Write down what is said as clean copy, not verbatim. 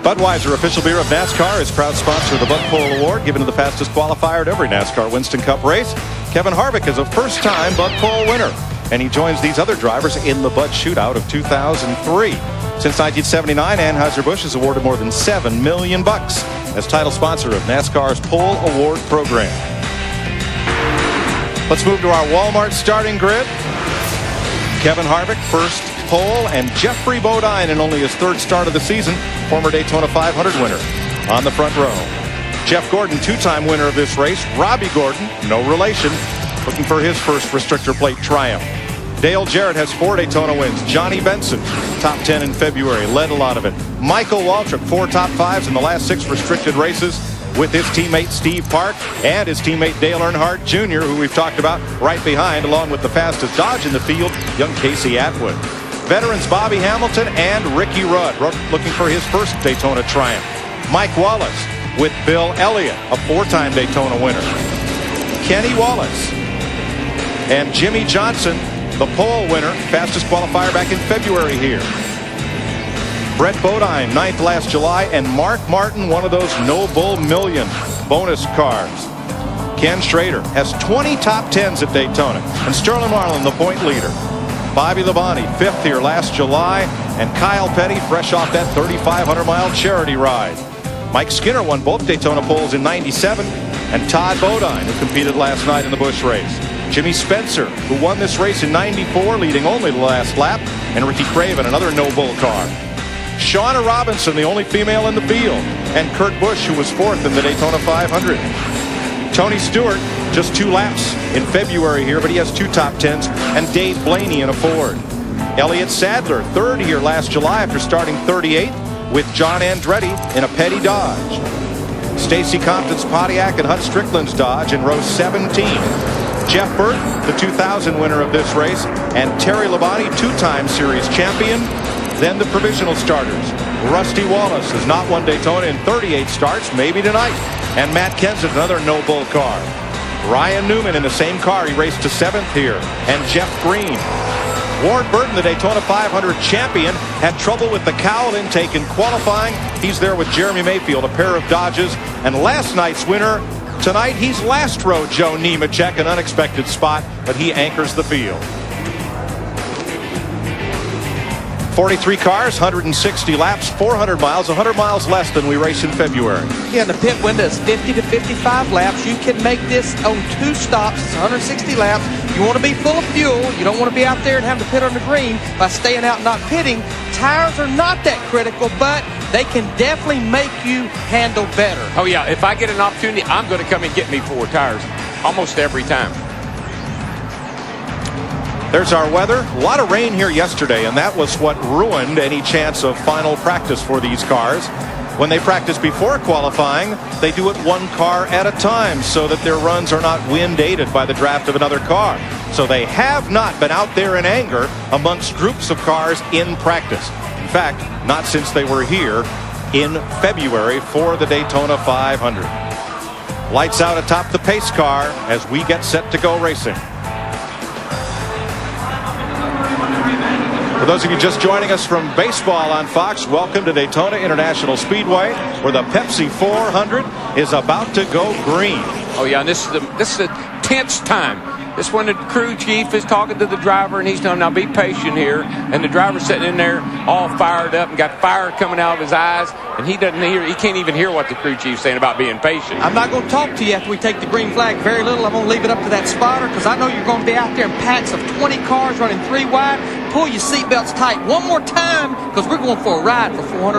Budweiser, official beer of NASCAR, is proud sponsor of the Bud Pole Award, given to the fastest qualifier at every NASCAR Winston Cup race. Kevin Harvick is a first-time Bud Pole winner, and he joins these other drivers in the Bud Shootout of 2003. Since 1979, Anheuser-Busch has awarded more than $7 million as title sponsor of NASCAR's Pole Award program. Let's move to our Walmart starting grid. Kevin Harvick, first pole, and Jeffrey Bodine in only his third start of the season, former Daytona 500 winner, on the front row. Jeff Gordon, two-time winner of this race. Robbie Gordon, no relation, looking for his first restrictor plate triumph. Dale Jarrett has 4 Daytona wins. Johnny Benson, top 10 in February, led a lot of it. Michael Waltrip, 4 top 5s in the last 6 restricted races with his teammate Steve Park and his teammate Dale Earnhardt Jr., who we've talked about, right behind, along with the fastest Dodge in the field, young Casey Atwood. Veterans Bobby Hamilton and Ricky Rudd looking for his first Daytona triumph. Mike Wallace with Bill Elliott, a 4-time Daytona winner. Kenny Wallace and Jimmy Johnson, the pole winner, fastest qualifier back in February here. Brett Bodine, 9th last July, and Mark Martin, one of those No Bull Million bonus cars. Ken Schrader has 20 top 10s at Daytona, and Sterling Marlin, the point leader. Bobby Labonte, 5th here last July, and Kyle Petty, fresh off that 3,500-mile charity ride. Mike Skinner won both Daytona poles in '97, and Todd Bodine, who competed last night in the Busch race. Jimmy Spencer, who won this race in '94, leading only the last lap, and Ricky Craven, another No Bull car. Shauna Robinson, the only female in the field, and Kurt Busch, who was 4th in the Daytona 500. Tony Stewart, just 2 laps in February here, but he has 2 top 10s, and Dave Blaney in a Ford. Elliott Sadler, 3rd here last July after starting 38th with John Andretti in a Petty Dodge. Stacy Compton's Pontiac and Hut Strickland's Dodge in row 17. Jeff Burton, the 2000 winner of this race, and Terry Labonte, 2-time series champion. Then the provisional starters. Rusty Wallace has not won Daytona in 38 starts, maybe tonight. And Matt Kenseth, another No Bull car. Ryan Newman in the same car, he raced to 7th here. And Jeff Green. Ward Burton, the Daytona 500 champion, had trouble with the cowl intake in qualifying. He's there with Jeremy Mayfield, a pair of Dodges. And last night's winner, tonight he's last row Joe Nemechek, an unexpected spot, but he anchors the field. 43 cars, 160 laps, 400 miles, 100 miles less than we race in February. Yeah, and the pit window is 50 to 55 laps. You can make this on 2 stops. It's 160 laps. You want to be full of fuel. You don't want to be out there and have to pit on the green by staying out and not pitting. Tires are not that critical, but they can definitely make you handle better. Oh, yeah. If I get an opportunity, I'm going to come and get me 4 tires almost every time. There's our weather. A lot of rain here yesterday, and that was what ruined any chance of final practice for these cars. When they practice before qualifying, they do it 1 car at a time so that their runs are not wind-aided by the draft of another car. So they have not been out there in anger amongst groups of cars in practice. In fact, not since they were here in February for the Daytona 500. Lights out atop the pace car as we get set to go racing. For those of you just joining us from baseball on Fox, welcome to Daytona International Speedway, where the Pepsi 400 is about to go green. Oh, yeah, and this is a tense time. This when the crew chief is talking to the driver, and he's telling him, now be patient here. And the driver's sitting in there all fired up and got fire coming out of his eyes, and he can't even hear what the crew chief's saying about being patient. I'm not going to talk to you after we take the green flag. Very little. I'm going to leave it up to that spotter because I know you're going to be out there in packs of 20 cars running 3 wide. Pull your seatbelts tight one more time because we're going for a ride for 400.